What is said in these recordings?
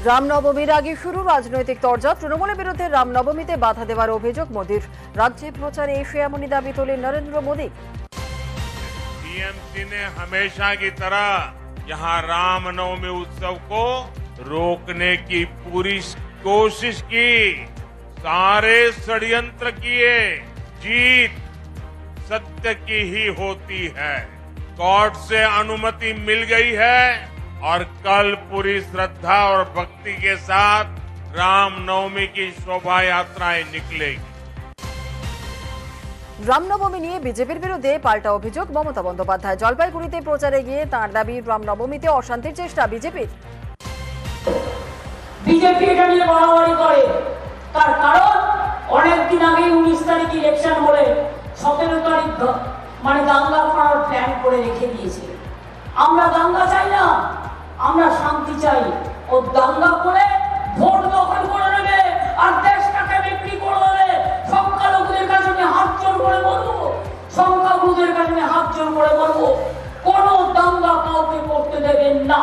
রামনবমীর আগে শুরু রাজনৈতিক তরজা। তৃণমূলের বিরুদ্ধে রামনবমীতে বাধা দেওয়ার অভিযোগ মোদীর। রাজ্যে প্রচারে এসে এমনই দাবি তোলেন নরেন্দ্র মোদী। टीएमसी ने हमेशा की तरह यहां रामनवमी उत्सव को रोकने की पूरी कोशिश की, सारे षड्यंत्र किए। जीत सत्य की ही होती है। कोर्ट से अनुमति मिल गई है और कल पूरी श्रद्धा और भक्ति के साथ रामनवमी की शोभा यात्राएं निकलेगी। রামনবমী নিয়ে বিজেপির বিরুদ্ধে পাল্টা অভিযোগ মমতা বন্দ্যোপাধ্যায়। জলপাইগুড়িতে প্রচারে গিয়ে তাঁর দাবি রামনবমীতে অশান্তির চেষ্টা বিজেপির। বিজেপি এটা নিয়ে বাড়াবাড়ি করে, তার কারণ অনেকদিন আগে 19 তারিখ ইলেকশন বলে 17 তারিখ মানে দাঙ্গা করার প্ল্যান করে রেখে দিয়েছে। আমরা দাঙ্গা চাই না, আমরা শান্তি চাই। ও দাঙ্গা করে ভোট দখল করে নেবে আর দেশটাকে বিক্রি করে দেবে। সংখ্যালঘুদের কাছে আমি হাত জোর করে বলবো, সংখ্যাগুরুদের কাছে আমি হাত জোর করে বলবো, কোনো দাঙ্গা কাউকে করতে দেবেন না।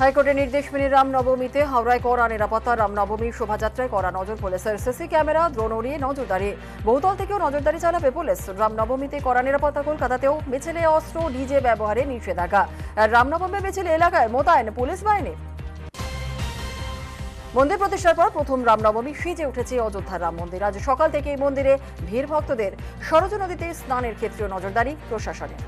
হাইকোর্টের নির্দেশ মেনে রামনবমীতে হাওড়ায় কড়া নিরাপত্তা। রামনবমীর শোভাযাত্রায় কড়া নজর পুলিশের। সিসি ক্যামেরা, ড্রোন উড়িয়ে নজরদারি। বহুতল থেকেও নজরদারি চালাবে পুলিশ। রামনবমীতে কড়া নিরাপত্তা। কলকাতাতেও মিছিলে অস্ত্র, ডিজে ব্যবহারে নিষেধাজ্ঞা। রামনবমী মিছিলে এলাকায় মোতায়েন পুলিশ বাহিনী। মন্দির প্রতিষ্ঠার পর প্রথম রামনবমী সেজে উঠেছে অযোধ্যার রাম মন্দির। আজ সকাল থেকে এই মন্দিরে ভিড় ভক্তদের। সরজু নদীতে স্নানের ক্ষেত্রেও নজরদারি প্রশাসনের।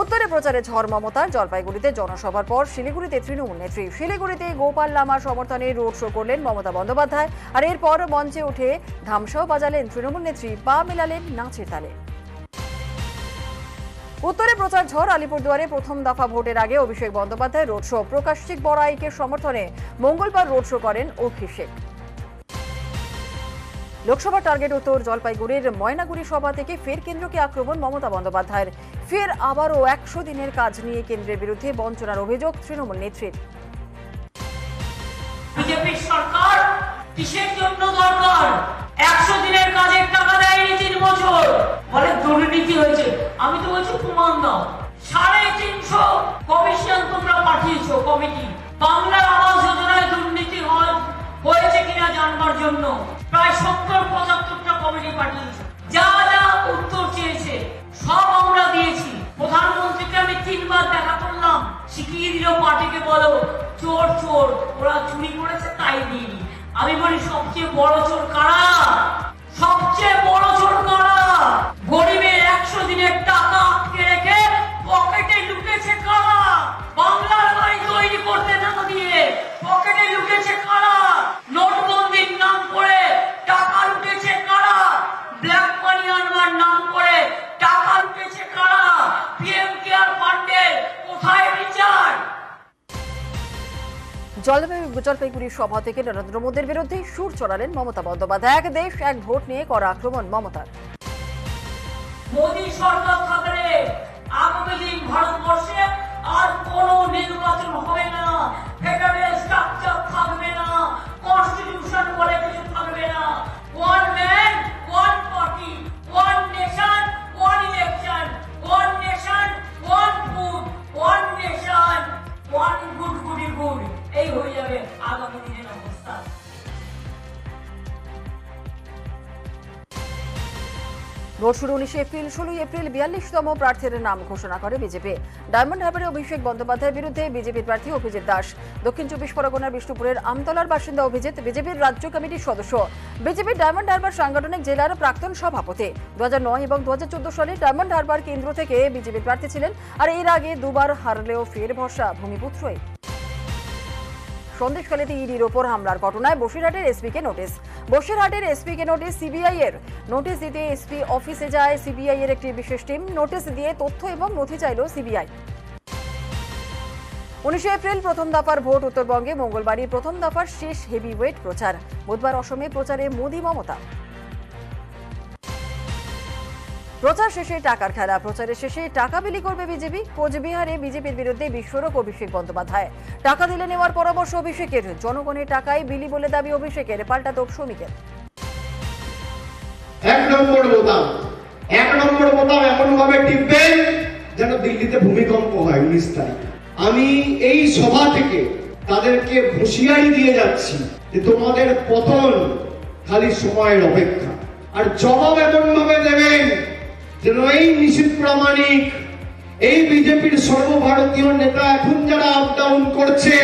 উত্তরে প্রচারে ঝড় মমতার। জলপাইগুড়িতে জনসভার পর শিলিগুড়িতে তৃণমূল নেত্রী। শিলিগুড়িতে গোপাল লামার সমর্থনে রোড শো করলেন মমতা বন্দ্যোপাধ্যায়। আর এরপর মঞ্চে উঠে ধামসাও বাজালেন তৃণমূল নেত্রী। পা মেলালেন নাচের তালে। উত্তরে প্রচার ঝড়। আলিপুরদুয়ারে প্রথম দফা ভোটের আগে অভিষেক বন্দ্যোপাধ্যায় রোড শো। প্রকাশ্যিক বড়াইকে সমর্থনে মঙ্গলবার রোড শো করেন অভিষেক। লোকসভা টার্গেট উত্তর জলপাইগুড়ির ময়নাগুড়ি সভা থেকে ফের কেন্দ্রকে আক্রমণ মমতা বন্দ্যোপাধ্যায়ের। ফের আবারও 100 দিনের কাজ নিয়ে কেন্দ্রের বিরুদ্ধে বঞ্চনার অভিযোগ তৃণমূল নেত্রীর। বিজেপি সরকার কিসের জন্য দরকার? 100 দিনের কাজের টাকা দেয়নি 3 বছর, বলে দুর্নীতি হয়েছে। আমি তো বলছি প্রমাণ দাও। 350 কমিশন তোমরা পাঠিয়েছো কমিটি। বাংলার আবাস যোজনায় দুর্নীতি হয়েছে কিনা জানবার জন্য প্রায় 70-75টা কমিটি পাঠিয়েছো। যা যা উত্তর চেয়েছে সব আমরা দিয়েছি। প্রধানমন্ত্রীকে আমি 3 বার দেখা করলাম, শিখিয়ে দিল পার্টিকে, বলো চোর চোর, ওরা চুরি করেছে তাই দিইনি। আমি বলি সবচেয়ে বড় চোর কারা? সবচেয়ে বড় চোর কারা? গরিবের 100 দিনের টাকা আটকে রেখে পকেটে লুকেছে কারা? বাংলার বাড়ি তৈরি করতে না দিয়ে পকেটে লুকেছে কারা? নোটবন্দির নাম করে টাকা লুটেছে কারা? ব্ল্যাক মানি আনবার নাম করে টাকা লুটেছে কারা? পিএম কেয়ার ফান্ডের কোথায় বিচার? জলপাইগুড়ির সভা থেকে নরেন্দ্র মোদীর বিরুদ্ধে সুর চড়ালেন মমতা বন্দ্যোপাধ্যায়। এক দেশ এক ভোট নিয়ে করা আক্রমণ মমতার। মোদী সরকার থাকলে আগামী দিন ভারতবর্ষে আর কোনো নির্বাচন হবে না, ফেডারেল স্ট্রাকচার থাকবে না, কনস্টিটিউশন বলে কিছু থাকবে না। One man one party, one nation one election, one nation one food, one nation one good goody good. এই হয়ে যাবে আগামী দিনের অবস্থা। ভোট শুরু 19 এপ্রিল। 16 এপ্রিল 42তম প্রার্থীর নাম ঘোষণা করে বিজেপি। ডায়মন্ড হারবারে অভিষেক বন্দ্যোপাধ্যায়ের বিরুদ্ধে বিজেপির প্রার্থী অভিজিৎ দাস। দক্ষিণ 24 পরগনার বিষ্ণুপুরের আমতলার বাসিন্দা অভিজিৎ বিজেপির রাজ্য কমিটির সদস্য। বিজেপির ডায়মন্ড হারবার সাংগঠনিক জেলার প্রাক্তন সভাপতি। 2009 এবং 2014 সালে ডায়মন্ড হারবার কেন্দ্র থেকে বিজেপির প্রার্থী ছিলেন। আর এর আগে দুবার হারলেও ফের ভরসা ভূমিপুত্রই। সন্দেশখালীতে ইডির ওপর হামলার ঘটনায় বসিরহাটের এসপিকে নোটিশ। বসিরহাটের এসপিকে নোটিশ সিবিআই এর। নোটিশ দিতে এসপি অফিসে যায় সিবিআই এর একটি বিশেষ টিম। নোটিশ দিয়ে তথ্য এবং নথি চাইল সিবিআই। 19 এপ্রিল প্রথম দফার ভোট। উত্তরবঙ্গে মঙ্গলবারই প্রথম দফার শেষ হেভিওয়েট প্রচার। বুধবার অসমে প্রচারে মোদী মমতা। প্রচার শেষে টাকার খেলা। প্রচারের শেষে টাকা বিলি করবে বিজেপি। কোচবিহারে বিজেপির বিরুদ্ধে বিস্ফোরক অভিষেক বন্দ্যোপাধ্যায়। টাকা দিলে নেওয়ার পরামর্শ অভিষেকের। জনগণের টাকায় বিলি বলে দাবি অভিষেকের। পাল্টা তোপ শ্রমিকের। 1 নম্বর বোতাম এমন ভাবে টিপবেন যেন দিল্লিতে ভূমিকম্প হয় 19 তারিখ। আমি এই সভা থেকে তাদেরকে হুঁশিয়ারি দিয়ে যাচ্ছি যে তোমাদের পতন খালি সময়ের অপেক্ষা। আর জবাব এমন ভাবে দেবেন যেন এই নিশীথ প্রামাণিক, এই বিজেপির সর্বভারতীয় নেতা এখন যারা আপ ডাউন করছে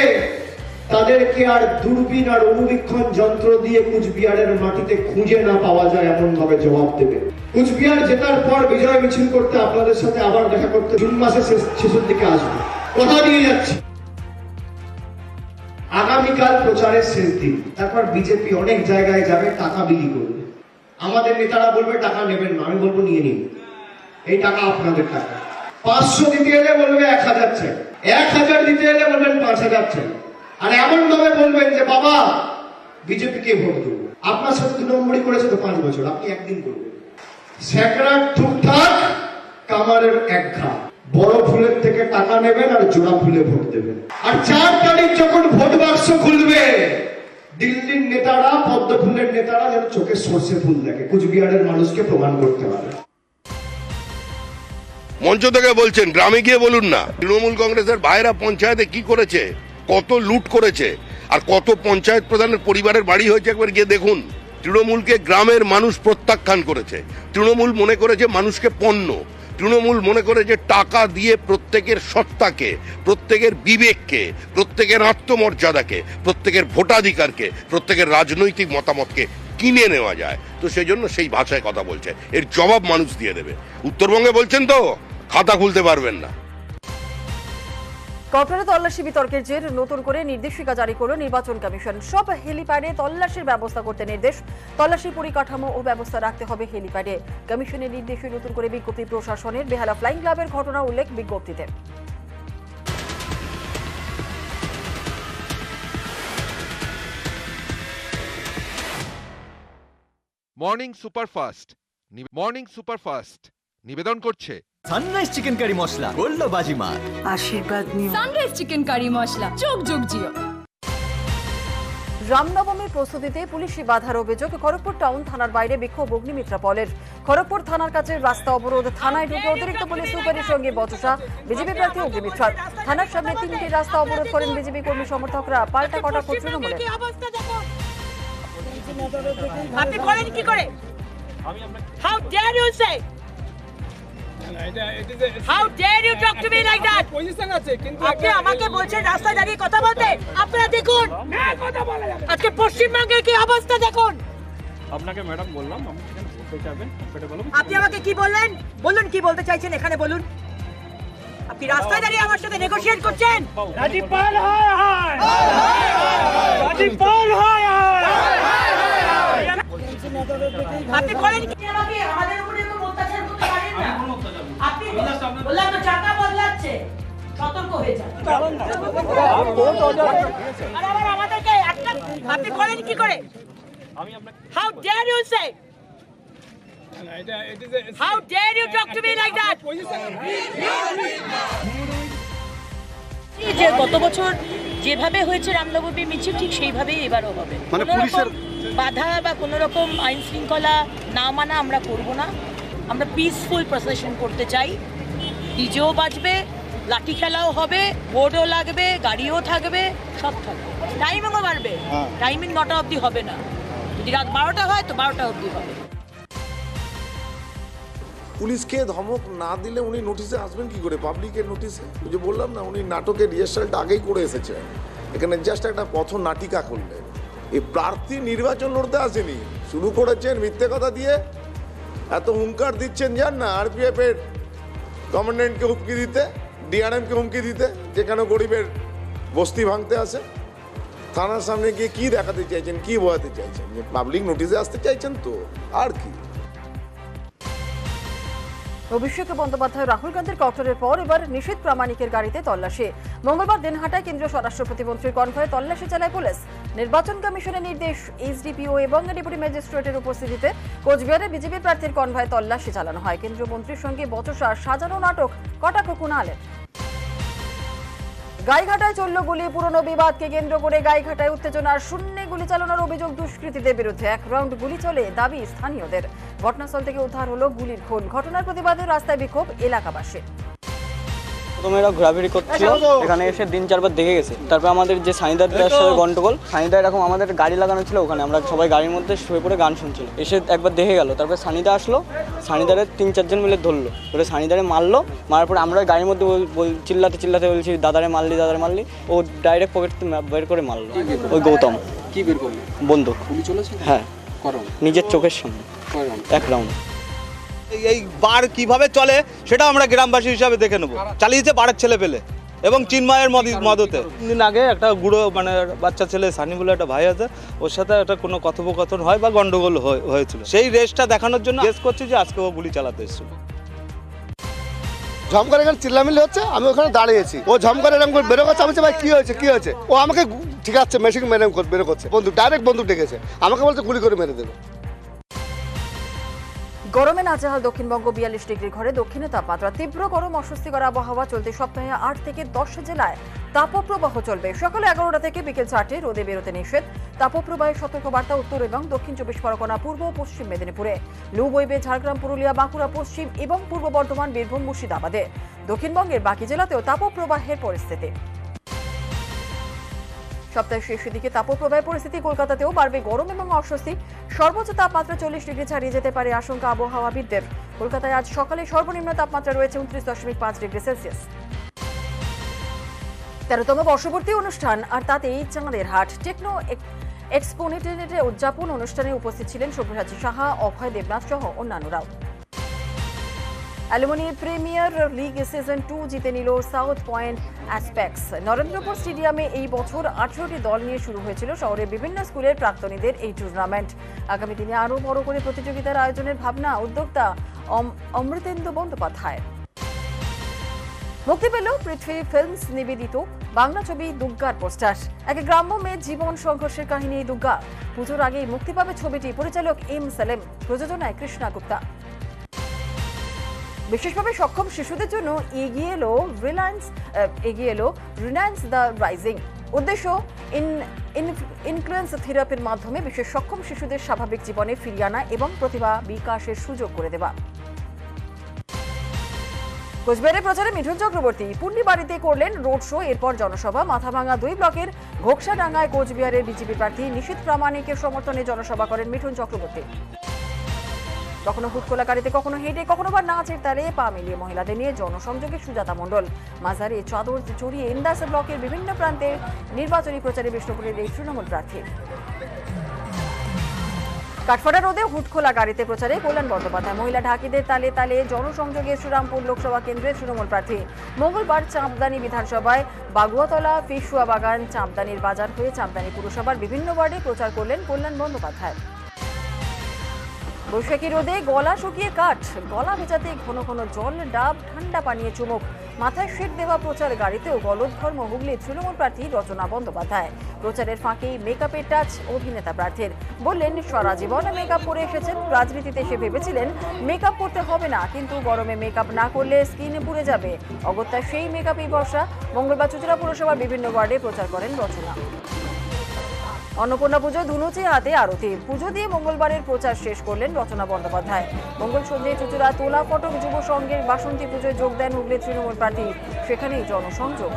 তাদেরকে আর দূরবীন আর অনুবীক্ষণ যন্ত্র দিয়ে কুচবিহারের মাটিতে খুঁজে না পাওয়া যায় এমন ভাবে জবাব দেবে। কুচবিহার জেতার পর বিজয় মিছিল করতে আপনাদের সাথে আবার দেখা করতে জুন মাসের শেষের দিকে আসবে, কথা দিয়ে যাচ্ছি। আগামীকাল প্রচারের শেষ দিন, তারপর বিজেপি অনেক জায়গায় যাবে, টাকা বিলি করবে। আমাদের নেতারা বলবে টাকা নেবেন না, আমি বলবো নিয়ে নিন, এই টাকা আপনাদের টাকা। 500 দিতে এলে বলবে 1000 চাই, 1000 দিতে এলে বলবেন 5000 চাই। আর এমন ভাবে বলবেন যে বাবা বিজেপিকে ভোট দেবো। আপনার সাথে 2 নম্বরই করেছে তো 5 বছর, আপনি একদিন করবেন। স্যাকরার ঠুকঠাক, কামারের এক ঘা। বড় ফুলের থেকে টাকা নেবেন আর জোড়া ফুলে ভোট দেবেন। আর 4 তারিখ যখন ভোট বাক্স খুলবে, দিল্লির নেতারা, পদ্ম ফুলের নেতারা যেন চোখে সর্ষে ফুল দেখে, কুচবিহারের মানুষকে প্রমাণ করতে পারে। মঞ্চ থেকে বলছেন, গ্রামে গিয়ে বলুন না তৃণমূল কংগ্রেসের ভাইরা পঞ্চায়েতে কি করেছে, কত লুট করেছে, আর কত পঞ্চায়েত প্রধানের পরিবারের বাড়ি হয়েছে, একবার গিয়ে দেখুন। তৃণমূলকে গ্রামের মানুষ প্রত্যাখ্যান করেছে। তৃণমূল মনে করেছে মানুষকে পণ্য। তৃণমূল মনে করে যে টাকা দিয়ে প্রত্যেকের সত্তাকে, প্রত্যেকের বিবেককে, প্রত্যেকের আত্মমর্যাদাকে, প্রত্যেকের ভোটাধিকারকে, প্রত্যেকের রাজনৈতিক মতামতকে কিনে নেওয়া যায়। তো সেই জন্য সেই ভাষায় কথা বলছে। এর জবাব মানুষ দিয়ে দেবে। উত্তরবঙ্গে বলছেন তো খাতা খুলতে পারবেন না। কর্পোরেট তল্লাশি বিতর্কের জের নতুন করে নির্দেশিকা জারি করল নির্বাচন কমিশন। সব হেলিপ্যাডে তল্লাশির ব্যবস্থা করতে নির্দেশ। তল্লাশি পরিকাঠামো ও ব্যবস্থা রাখতে হবে হেলিপ্যাডে। কমিশনের নির্দেশে নতুন করে বিজ্ঞপ্তি প্রশাসনের। বেহালা ফ্লাইং ক্লাবের ঘটনা উল্লেখ বিজ্ঞপ্তিতে। মর্নিং সুপারফাস্ট নিবেদন করছে সানরাইজ চিকেন কারি মশলা গোল্ড বাজিমাত। আশীর্বাদ নিও। সানরাইজ চিকেন কারি মশলা যোগ যোগ জিও। রামনবমীর প্রস্তুতিতে পুলিশি বাধার অভিযোগ। খড়গপুর টাউন থানার বাইরে বিক্ষোভ অগ্নিমিত্রা পলের। খড়গপুর থানার কাছে রাস্তা অবরোধ। থানায় ঢুকে অতিরিক্ত পুলিশ সুপারের সঙ্গে বচসা বিজেপি প্রার্থী অগ্নিমিত্রার। থানার সামনে 3টি রাস্তা অবরোধ করেন বিজেপি কর্মী সমর্থকরা। পাল্টা কটাক্ষ তৃণমূলের। আপনি করেন কি করে? How dare you say? How dare you talk to me like that? আপনি আমাকে বলছেন রাস্তায় দাঁড়িয়ে কথা বলতে? আপনারা দেখুন আজকে পশ্চিমবঙ্গের কি অবস্থা দেখুন। আপনাকে ম্যাডাম বললাম বলতে চাইবেন, আপনি আমাকে কি বললেন? বলুন কি বলতে চাইছেন এখানে বলুন। আপনি রাস্তায় দাঁড়িয়ে আমার সাথে নেগোশিয়েট করছেন? রাজ্যপাল হয় হয় রাজ্যপাল হয় হয়। আপনি করেন কি? আমাকে আমাদের উপরে তো অত্যাচার করতে পারেন না। আপনি বললাম তো চাকা বদলাচ্ছে, সতর্ক হয়ে যান। আর আবার আমাদেরকে একটা আপনি করেন কি করে? How dare you say? How dare you talk to me like that? যে গত বছর যেভাবে হয়েছে রামনবমী মিছিল ঠিক সেইভাবেই এবারও হবে। মানে পুলিশের বাধা বা কোনো রকম আইন শৃঙ্খলা না মানা আমরা করব না। আমরা পিসফুল প্রসেশন করতে চাই। ডিজেও বাজবে, লাঠি খেলাও হবে, বোর্ডও লাগবে, গাড়িও থাকবে, সব থাকবে। টাইমিংও বাড়বে। টাইমিং 9টা অবধি হবে না। যদি রাত 12টা হয় তো 12টা অবধি হবে। পুলিশকে ধমক না দিলে উনি নোটিশে আসবেন কি করে? পাবলিকের নোটিশে যে বললাম না, উনি নাটকের রিহার্সালটা আগেই করে এসেছেন। এখানে জাস্ট একটা পথ নাটিকা করলেন। এই প্রার্থী নির্বাচন লড়তে আসেনি, শুরু করেছেন মিথ্যে কথা দিয়ে। এত হুঙ্কার দিচ্ছেন যান না আরপিএফ এর কমান্ডেন্টকে হুমকি দিতে, ডিআরএমকে হুমকি দিতে, যেখানে গরিবের বস্তি ভাঙতে আসে। থানার সামনে গিয়ে কি দেখাতে চাইছেন, কি বোঝাতে চাইছেন? যে পাবলিক নোটিশে আসতে চাইছেন তো, আর কি? অভিষেক বন্দ্যোপাধ্যায় রাহুল গান্ধীর ককটেলের পর এবার নিশীথ প্রামাণিকের গাড়িতে তল্লাশি। মঙ্গলবার দিনহাটায় কেন্দ্রীয় স্বরাষ্ট্র প্রতিমন্ত্রীর কনভয়ে তল্লাশি চালায় পুলিশ। নির্বাচন কমিশনের নির্দেশ, এসডিপিও এবং ডেপুটি ম্যাজিস্ট্রেটের উপস্থিতিতে কোচবিহারে বিজেপি প্রার্থীর কনভয়ে তল্লাশি চালানো হয়। কেন্দ্রীয় মন্ত্রীর সঙ্গে বচসা, সাজানো নাটক, কটাক্ষ কুণালের। গাইঘাটায় চলল গুলি। পুরনো বিবাদকে কেন্দ্র করে গাইঘাটায় উত্তেজনার শূন্যে গুলি চালানোর অভিযোগ দুষ্কৃতীদের বিরুদ্ধে। 1 রাউন্ড গুলি চলে, দাবি স্থানীয়দের। ঘটনাস্থল থেকে উদ্ধার হলো গুলির খোল। ঘটনার প্রতিবাদে রাস্তায় বিক্ষোভ এলাকাবাসীর। তোমরা ঘোরাঘুরি করছিল, এখানে এসে 3-4 বার দেখে গেছে। তারপর আমাদের যে সানিদারদের সাথে গন্ডগোল, সানিদা এরকম আমাদের গাড়ি লাগানো ছিল ওখানে, আমরা সবাই গাড়ির মধ্যে শুয়ে পড়ে গান শুনছিল। এসে একবার দেখে গেল, তারপর সানিদা আসলো, সানিদারে 3-4 জন মিলে ধরলো, ধরে সানিদারে মারলো। মারার পরে আমরা গাড়ির মধ্যে চিল্লাতে বলছি দাদারে মারলি, ও ডাইরেক্ট পকেট বের করে মারলো। ওই গৌতম কি বের করলো? বন্দুক। গুলি চলেছে? হ্যাঁ, করো নিজের চোখের সামনে কয় রাউন্ড? 1 রাউন্ড। এই বার কিভাবে চলে সেটা আমরা গ্রামবাসী হিসাবে দেখে নেবো। চালিয়েছে বারের ছেলে পেলে এবং চিন্ময়ের মদতে। 3 দিন আগে একটা গুঁড়ো মানে বাচ্চা ছেলে সানি বলে একটা ভাই আছে, ওর সাথে একটা কোনো কথোপকথন হয় বা গন্ডগোল হয়েছিল। সেই রেসটা দেখানোর জন্য গেস করছি যে আজকে ও গুলি চালাতে এসেছিল। ঝম করে এখানে চিল্লামিল্লি হচ্ছে, আমি ওখানে দাঁড়িয়েছি, ও ঝম করে এরকম করে বেরো করছে। আমি বলছি ভাই কি হয়েছে? ও আমাকে ঠিক আছে মেশিন মেরে বেরো করছে, ডাইরেক্ট বন্দুক ডেকেছে, আমাকে বলছে গুলি করে মেরে দেবে। গরমে নাজেহাল দক্ষিণবঙ্গ, 42 ডিগ্রি ঘরে দক্ষিণে তাপমাত্রা। তীব্র গরম, অস্বস্তিকর আবহাওয়া চলতি সপ্তাহে 8 থেকে 10 জেলায় তাপপ্রবাহ চলবে। সকাল 11টা থেকে বিকেল 4টে রোদে বেরোতে নিষেধ। তাপপ্রবাহের সতর্কবার্তা উত্তর এবং দক্ষিণ 24 পরগনা, পূর্ব ও পশ্চিম মেদিনীপুরে। লু বইবে ঝাড়গ্রাম, পুরুলিয়া, বাঁকুড়া, পশ্চিম এবং পূর্ব বর্ধমান, বীরভূম, মুর্শিদাবাদে। দক্ষিণবঙ্গের বাকি জেলাতেও তাপপ্রবাহের পরিস্থিতি। সপ্তাহের শেষের দিকে তাপপ্রবাহের পরিস্থিতি। কলকাতাতেও বাড়বে গরম এবং অস্বস্তি। সর্বোচ্চ তাপমাত্রা 40 ডিগ্রি ছাড়িয়ে যেতে পারে আশঙ্কা আবহাওয়াবিদদের। কলকাতায় আজ সকালে সর্বনিম্ন তাপমাত্রা রয়েছে 29.5 ডিগ্রি সেলসিয়াস। 13তম বর্ষপূর্তি অনুষ্ঠান আর তাতেই চাঁদের হাট টেকনো এক্সপোনেটের উদযাপন অনুষ্ঠানে উপস্থিত ছিলেন সব্যসাচী সাহা, অভয় দেবনাথ সহ অন্যান্যরাও। অ্যালুমিনি প্রিমিয়ার লিগ সিজন 2 জিতে নিল সাউথ পয়েন্ট অ্যাসপেক্টস। নরেন্দ্রপুর স্টেডিয়ামে এই বছর 18টি দল নিয়ে শুরু হয়েছিল শহরের বিভিন্ন স্কুলের প্রাক্তনীদের এই টুর্নামেন্ট। আগামী দিনে আরও বড় করে প্রতিযোগিতার আয়োজনের ভাবনা উদ্যোক্তা অমৃতেন্দু বন্দ্যোপাধ্যায়। মুক্তি পেল পৃথ্বী ফিল্মস নিবেদিত বাংলা ছবি দুগ্গার পোস্টার। এক গ্রাম্য মেয়ের জীবন সংঘর্ষের কাহিনী দুগ্গা। পুজোর আগেই মুক্তি পাবে ছবিটি। পরিচালক এম সালেম, প্রযোজনায় কৃষ্ণা গুপ্তা। বিশেষভাবে সক্ষম শিশুদের জন্য এগিয়ে এলো রিলায়েন্স দ্য রাইজিং। উদ্দেশ্য ইনফ্লুয়েন্স থেরাপির মাধ্যমে বিশেষ সক্ষম শিশুদের স্বাভাবিক জীবনে ফিরিয়ে আনা এবং প্রতিভা বিকাশের সুযোগ করে দেওয়া। কোচবিহারে প্রচারে মিঠুন চক্রবর্তী পুন্ডিবাড়িতে করলেন রোড শো, এরপর জনসভা। মাথাভাঙা 2 ব্লকের ঘোকসাডাঙ্গায় কোচবিহারের বিজেপি প্রার্থী নিশীথ প্রামাণিকের সমর্থনে জনসভা করেন মিঠুন চক্রবর্তী। কখনো হুটখোলা গাড়িতে, কখনো হেঁটে, কখনো বা নাচের তালে পা মিলিয়ে মহিলাদের নিয়ে জনসংযোগে সুজাতা মণ্ডল। মাঝারে চাদর চড়িয়ে ইন্দাস ব্লকের বিভিন্ন প্রান্তে নির্বাচনী প্রচারে বিষ্ণুপুরের এই তৃণমূল প্রার্থী। কাঠফাটা রোদে হুটখোলা গাড়িতে প্রচারে কল্যাণ বন্দ্যোপাধ্যায়। মহিলা ঢাকিদের তালে তালে জনসংযোগে শ্রীরামপুর লোকসভা কেন্দ্রের তৃণমূল প্রার্থী। মঙ্গলবার চাঁপদানি বিধানসভায় বাগুয়াতলা, ফিসুয়া বাগান, চাঁপদানির বাজার হয়ে চাঁপদানি পুরসভার বিভিন্ন ওয়ার্ডে প্রচার করলেন কল্যাণ বন্দ্যোপাধ্যায়। বৈশাখী রোদে গলা শুকিয়ে কাঠ, গলা ভেজাতে ঘন ঘন জল, ডাব, ঠান্ডা পানীয় চুমুক। মাথায় শেড দেওয়া প্রচার গাড়িতেও গলদঘর্ম হুগলির তৃণমূল প্রার্থী রচনা বন্দ্যোপাধ্যায়। প্রচারের ফাঁকেই মেকআপের টাচ অভিনেতা প্রার্থীর। বললেন সারা জীবন মেকআপ করে এসেছেন, রাজনীতিতে এসে ভেবেছিলেন মেকআপ করতে হবে না, কিন্তু গরমে মেকআপ না করলে স্কিনে পুড়ে যাবে। অগত্যা সেই মেকআপই বর্ষা। মঙ্গলবার চুঁচুড়া পুরসভার বিভিন্ন ওয়ার্ডে প্রচার করেন রচনা। অন্নপূর্ণা পুজোয় ধুনুচি হাতে আরতি। পুজো দিয়ে মঙ্গলবারের প্রচার শেষ করলেন রচনা বন্দ্যোপাধ্যায়। মঙ্গল সন্ধ্যায় চুঁচুড়া তোলা ফটক যুব সংঘের বাসন্তী পুজোয় যোগ দেন হুগলির তৃণমূল প্রার্থী। সেখানেই জনসংযোগ।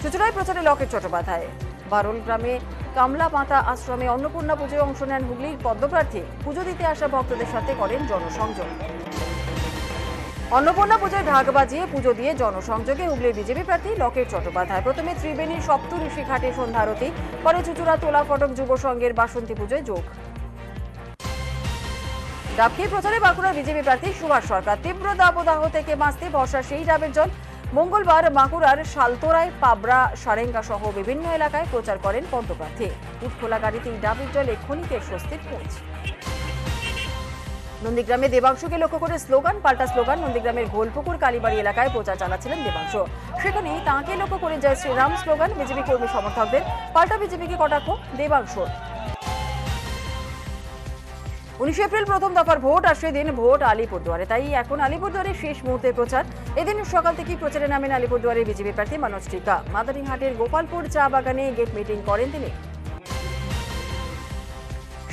চুঁচুড়ায় প্রচারে লকেট চট্টোপাধ্যায়। বারোল গ্রামে কামলা মাতা আশ্রমে অন্নপূর্ণা পুজোয় অংশ নেন হুগলির পদ্মপ্রার্থী। পুজো দিতে আসা ভক্তদের সাথে করেন জনসংযোগ। অন্নপূর্ণা পুজোয় ঢাক বাজিয়ে পুজো দিয়ে জনসংযোগে হুগলির বিজেপি প্রার্থী লকেট চট্টোপাধ্যায়। প্রথমে ত্রিবেণীর সপ্তঋষি ঘাটে সন্ধ্যা আরতি, পরে চুঁচুড়া তোলা ফটক যুব সংঘের বাসন্তী পুজোয় যোগ। ডাব খেয়ে প্রচারে বাঁকুড়ার বিজেপি প্রার্থী সুভাষ সরকার। তীব্র দাবদাহ থেকে বাঁচতে বর্ষা সেই ডাবের জল। মঙ্গলবার বাঁকুড়ার শালতোরায়, পাবরা, সারেঙ্গা সহ বিভিন্ন এলাকায় প্রচার করেন পদ্মপ্রার্থী। উৎখোলা গাড়িতে ডাবের জলে ক্ষণিকের স্বস্তির খোঁজ। নন্দীগ্রামে দেবাংশুকে লক্ষ্য করে স্লোগান পাল্টা স্লোগান। নন্দীগ্রামের গোলপুকুর কালীবাড়ি এলাকায় প্রচার চালাচ্ছিলেন দেবাংশু। সেখানেই তাঁকে লক্ষ্য করে জয় শ্রীরাম স্লোগান। বিজেপি কর্মী সমর্থকদের পাল্টা বিজেপিকে কটাক্ষ দেবাংশুর। 19 এপ্রিল প্রথম দফার ভোট, আর সেদিন ভোট আলিপুরদুয়ারে। তাই এখন আলিপুরদুয়ারে শেষ মুহূর্তে প্রচার। এদিন সকাল থেকেই প্রচারে নামেন আলিপুরদুয়ারের বিজেপি প্রার্থী মনোজ টিকা। মাদারিহাটের গোপালপুর চা বাগানে গেট মিটিং করেন তিনি।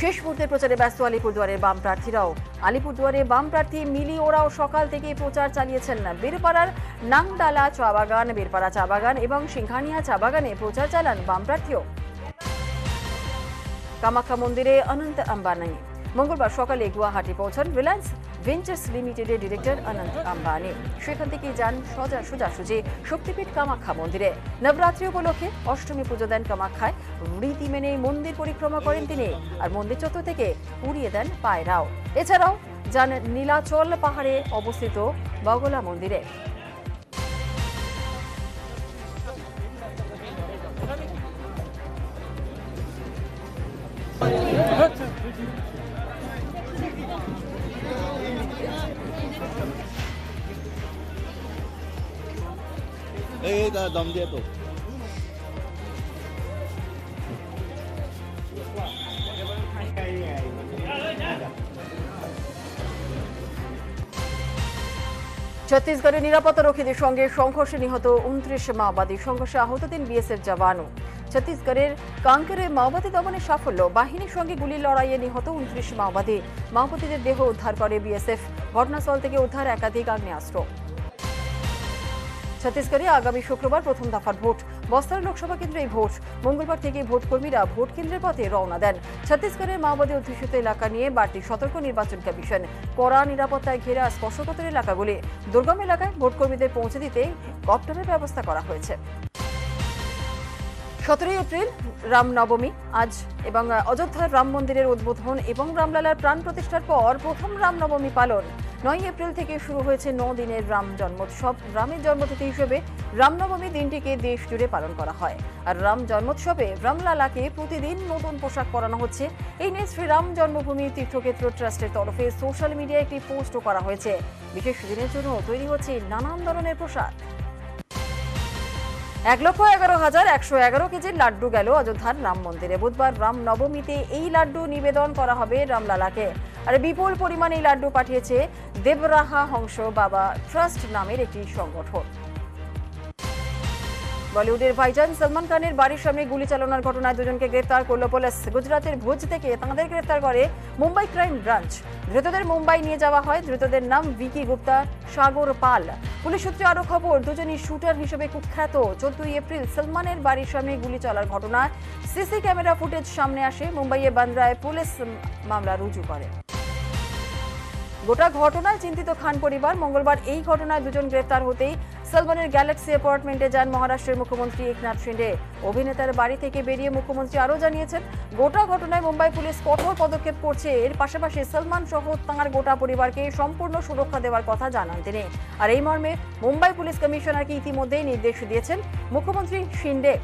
শেষ মুহূর্তের প্রচারে ব্যস্ত আলিপুরদুয়ারের বাম প্রার্থীরাও। আলিপুরদুয়ারে বাম প্রার্থী মিলি ওরাও সকাল থেকেই প্রচার চালিয়েছেন। বীরপাড়ার নাংডালা চা বাগান, বীরপাড়া চা বাগান এবং সিংহানিয়া চা বাগানে প্রচার চালান বাম প্রার্থীও। কামাখ্যা মন্দিরে অনন্ত আম্বানি মঙ্গলবার সকালে গুয়াহাটি পৌঁছান রিলায়েন্স ভেঞ্চার্স লিমিটেডের ডিরেক্টর অনন্ত আম্বানি। সেখান থেকে যান সোজাসুজি শক্তিপীঠ কামাখ্যা মন্দিরে। নবরাত্রি উপলক্ষে অষ্টমী পুজো দেন কামাখ্যায়। রীতি মেনে মন্দির পরিক্রমা করেন তিনি, আর মন্দির চত্বর থেকে উড়িয়ে দেন পায়রাও। এছাড়াও যান নীলাচল পাহাড়ে অবস্থিত বগলা মন্দিরে। দম দিয়ে তো ছত্তিশগড়ের নিরাপত্তারক্ষীদের সঙ্গে সংঘর্ষে নিহত 29 মাওবাদী, সংঘর্ষে আহত 3 বিএসএফ জওয়ানও। ছত্তিশগড়ের কাঙ্কেরে মাওবাদী দমনে সাফল্য, বাহিনীর সঙ্গে গুলির লড়াইয়ে নিহত 29 মাওবাদী। মাওবাদীদের দেহ উদ্ধার করে বিএসএফ, ঘটনাস্থল থেকে উদ্ধার একাধিক আগ্নেয়াস্ত্র। ছত্তিশগড়ে আগামী শুক্রবার প্রথম দফার ভোট। বস্তার লোকসভা কেন্দ্রে ভোট। মঙ্গলবার থেকে ভোটকর্মীরা ভোট কেন্দ্রের পথে রওনা দেন। ছত্তিশগড়ের মাওবাদী অধ্যুষিত এলাকা নিয়ে বাড়তি সতর্ক নির্বাচন কমিশন। কড়া নিরাপত্তায় ঘেরা স্পর্শকাতর এলাকাগুলি। দুর্গম এলাকায় ভোটকর্মীদের পৌঁছে দিতে কপ্টারের ব্যবস্থা করা হয়েছে। 17 এপ্রিল রামনবমী আজ এবং অযোধ্যার রাম মন্দিরের উদ্বোধন এবং রামলালার প্রাণ প্রতিষ্ঠার পর প্রথম রামনবমী পালন। 9 এপ্রিল থেকে শুরু হয়েছে 9 দিনের রাম জন্মোৎসব। রামের জন্মতিথি হিসেবে রামনবমী দিনটিকে দেশ জুড়ে পালন করা হয়। আর রাম জন্মোৎসবে রামলালাকে প্রতিদিন নতুন পোশাক পরানো হচ্ছে। এই নিয়ে শ্রীরাম জন্মভূমি তীর্থক্ষেত্র ট্রাস্টের তরফে সোশ্যাল মিডিয়ায় একটি পোস্টও করা হয়েছে। বিশেষ দিনের জন্য তৈরি হচ্ছে নানান ধরনের পোশাক। 1,11,111 কেজির লাড্ডু গেল অযোধ্যার রাম মন্দিরে। বুধবার রাম নবমীতে এই লাড্ডু নিবেদন করা হবে রামলালাকে। আর বিপুল পরিমাণে এই লাড্ডু পাঠিয়েছে দেবরাহা হংস বাবা ট্রাস্ট নামের একটি সংগঠন। বলিউডের ভাইজান সলমান খানের বাড়ির সামনে গুলি চালানোর ঘটনায় দুজনকে গ্রেফতার করল পুলিশ। গুজরাটের ভুজ থেকে তাঁদের গ্রেফতার করে মুম্বাই ক্রাইম ব্রাঞ্চ। ধৃতদের মুম্বাই নিয়ে যাওয়া হয়। ধৃতদের নাম ভিকি গুপ্তা, সাগর পাল। পুলিশ সূত্রে আরো খবর, দুজনই শুটার হিসেবে কুখ্যাত। 14 এপ্রিল সলমানের বাড়ির সামনে গুলি চলার ঘটনায় সিসি ক্যামেরা ফুটেজ সামনে আসে। মুম্বাইয়ে বান্দ্রায় পুলিশ মামলা রুজু করে। গোটা ঘটনায় চিন্তিত খান পরিবার। মঙ্গলবার এই ঘটনায় দুজন গ্রেফতার হতেই সলমানের গ্যালাক্সি অ্যাপার্টমেন্টে যান মহারাষ্ট্রের মুখ্যমন্ত্রী একনাথ শিন্ডে। অভিনেতার বাড়ি থেকে বেরিয়ে মুখ্যমন্ত্রী আরও জানিয়েছেন, গোটা ঘটনায় মুম্বাই পুলিশ কঠোর পদক্ষেপ করছে। এর পাশাপাশি সলমান সহ তাঁর গোটা পরিবারকে সম্পূর্ণ সুরক্ষা দেওয়ার কথা জানান তিনি। আর এই মর্মে মুম্বাই পুলিশ কমিশনারকে ইতিমধ্যেই নির্দেশ দিয়েছেন মুখ্যমন্ত্রী শিন্ডে।